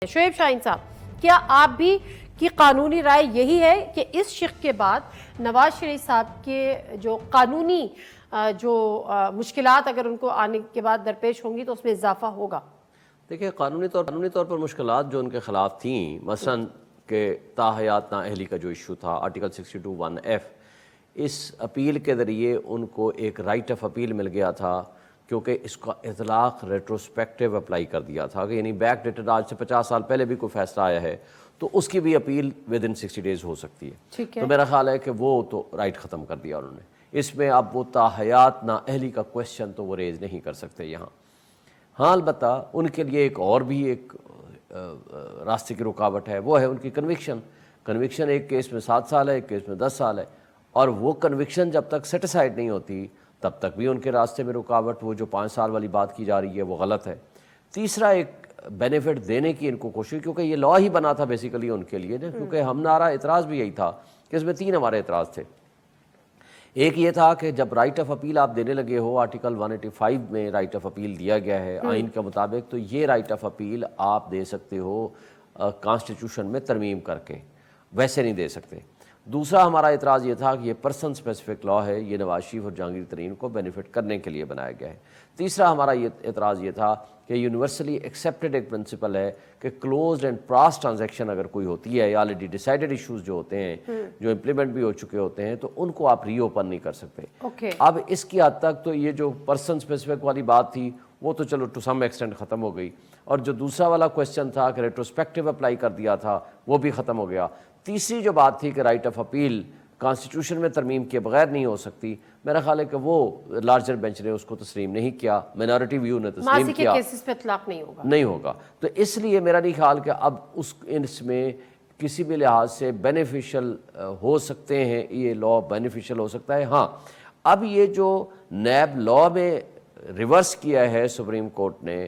شعیب شاہین صاحب، کیا آپ بھی کی قانونی رائے یہی ہے کہ اس شق کے بعد نواز شریف صاحب کے جو قانونی مشکلات اگر ان کو آنے کے بعد درپیش ہوں گی تو اس میں اضافہ ہوگا؟ دیکھیں، قانونی طور پر مشکلات جو ان کے خلاف تھیں، مثلا کہ تاحیات نااہلی کا جو ایشو تھا آرٹیکل 62(1)(f), اس اپیل کے ذریعے ان کو ایک رائٹ آف اپیل مل گیا تھا، کیونکہ اس کا اطلاق ریٹروسپیکٹیو اپلائی کر دیا تھا کہ یعنی بیک ڈیٹڈ آج سے 50 سال پہلے بھی کوئی فیصلہ آیا ہے تو اس کی بھی اپیل ودن 60 ڈیز ہو سکتی ہے۔ تو میرا خیال ہے کہ وہ تو رائٹ ختم کر دیا انہوں نے، اس میں اب وہ تاحیات نااہلی کا کویشچن تو وہ ریز نہیں کر سکتے یہاں۔ ہاں، البتہ ان کے لیے ایک اور بھی ایک راستے کی رکاوٹ ہے، وہ ہے ان کی کنوکشن ایک کیس میں 7 سال ہے، ایک کیس میں 10 سال ہے، اور وہ کنوکشن جب تک سیٹیسفائیڈ نہیں ہوتی تب تک بھی ان کے راستے میں رکاوٹ، وہ جو 5 سال والی بات کی جا رہی ہے وہ غلط ہے۔ تیسرا ایک بینیفٹ دینے کی ان کو کوشش، کیونکہ یہ لا ہی بنا تھا بیسیکلی ان کے لیے نا، کیونکہ ہمارا اعتراض بھی یہی تھا کہ اس میں 3 ہمارے اعتراض تھے۔ ایک یہ تھا کہ جب رائٹ آف اپیل آپ دینے لگے ہو، آرٹیکل 185 میں رائٹ آف اپیل دیا گیا ہے آئین کے مطابق، تو یہ رائٹ آف اپیل آپ دے سکتے ہو کانسٹیٹیوشن میں ترمیم کر کے، ویسے نہیں دے سکتے۔ دوسرا ہمارا اعتراض یہ تھا کہ یہ پرسن اسپیسیفک لا ہے، یہ نواز شریف اور جہانگیر ترین کو بینیفٹ کرنے کے لیے بنایا گیا ہے۔ تیسرا ہمارا یہ اعتراض یہ تھا کہ یونیورسلی ایکسیپٹڈ ایک پرنسپل ہے کہ کلوزڈ اینڈ پاس ٹرانزیکشن اگر کوئی ہوتی ہے، یا آلریڈی ڈیسائیڈڈ ایشوز جو ہوتے ہیں، جو امپلیمنٹ بھی ہو چکے ہوتے ہیں، تو ان کو آپ ری اوپن نہیں کر سکتے۔ اب اس کی حد تک تو یہ جو پرسن اسپیسیفک والی بات تھی وہ تو چلو ٹو سم ایکسٹینٹ ختم ہو گئی، اور جو دوسرا والا کویشچن تھا کہ ریٹروسپیکٹیو اپلائی کر دیا تھا وہ بھی ختم ہو گیا۔ تیسری جو بات تھی کہ رائٹ آف اپیل کانسٹیٹیوشن میں ترمیم کے بغیر نہیں ہو سکتی، میرا خیال ہے کہ وہ لارجر بینچ نے اس کو تسلیم نہیں کیا، مائنورٹی ویو نے تسلیم کیا، کیسز پہ اطلاق نہیں ہوگا۔ تو اس لیے میرا نہیں خیال کہ اب اس میں کسی بھی لحاظ سے بینیفیشل ہو سکتے ہیں، یہ لا بینیفیشل ہو سکتا ہے۔ ہاں، اب یہ جو نیب لا میں ریورس کیا ہے سپریم کورٹ نے،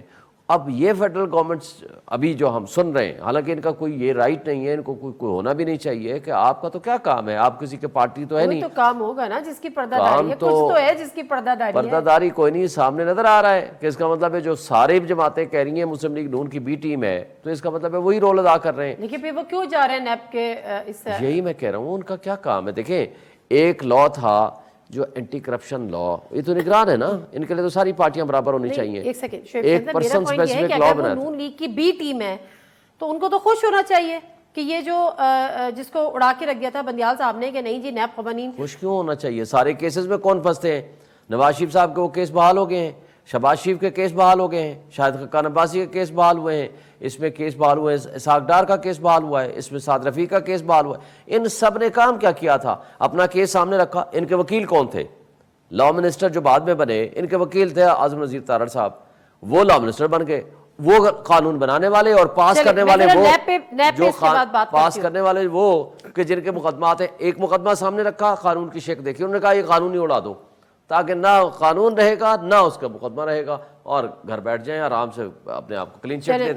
اب یہ فیڈرل گورنمنٹس ابھی جو ہم سن رہے ہیں، حالانکہ ان کا کوئی یہ رائٹ نہیں ہے، ان کو کوئی ہونا بھی نہیں چاہیے کہ آپ کا تو کیا کام ہے، آپ کسی کے پارٹی تو ہے نہیں، تو کام ہوگا نا جس کی پردہ داری ہے، کچھ تو ہے جس کی پردہ داری ہے۔ پردہ داری کوئی نہیں، سامنے نظر آ رہا ہے کہ اس کا مطلب ہے جو سارے جماعتیں کہہ رہی ہیں مسلم لیگ نون کی بی ٹیم ہے، تو اس کا مطلب ہے وہی رول ادا کر رہے ہیں۔ لیکن پھر وہ کیوں جا رہے ہیں نیب کے اس سے؟ یہی میں کہہ رہا ہوں، ان کا کیا کام ہے؟ دیکھیں، ایک لا تھا جو اینٹی کرپشن لا، یہ تو نگران ہے نا، ان کے لیے تو ساری پارٹیاں برابر ہونی چاہیے۔ ایک سیکنڈ، ایک پرسن اسپیسیفک لا بنا ہے، نون لیگ کی بی ٹیم ہے تو ان کو تو خوش ہونا چاہیے کہ یہ جو جس کو اڑا کے رکھ دیا تھا بندیال صاحب نے کہ نہیں جی نیب قوانین۔ خوش کیوں ہونا چاہیے؟ سارے کیسز میں کون پھنستے ہیں؟ نواز شریف صاحب کے وہ کیس بحال ہو گئے ہیں، شہباز شریف کے کیس بحال ہو گئے ہیں، شاہد خاقان عباسی کے کیس بحال ہوئے ہیں، اس میں کیس بحال ہوئے ہیں، اسحاق ڈار کا کیس بحال ہوا ہے، اس میں سعد رفیع کا کیس بحال ہوا ہے۔ ان سب نے کام کیا کیا تھا؟ اپنا کیس سامنے رکھا۔ ان کے وکیل کون تھے؟ لا منسٹر جو بعد میں بنے، ان کے وکیل تھے اعظم نذیر تارڑ صاحب، وہ لا منسٹر بن گئے، وہ قانون بنانے والے اور پاس کرنے والے وہ جو پاس کرنے والے وہ کہ جن کے مقدمات ہیں۔ ایک مقدمہ سامنے رکھا، قانون کی شکل دیکھی، انہوں نے کہا یہ قانون ہی اڑا دو تاکہ نہ قانون رہے گا نہ اس کا مقدمہ رہے گا، اور گھر بیٹھ جائیں آرام سے، اپنے آپ کو کلین چٹ دے دیں۔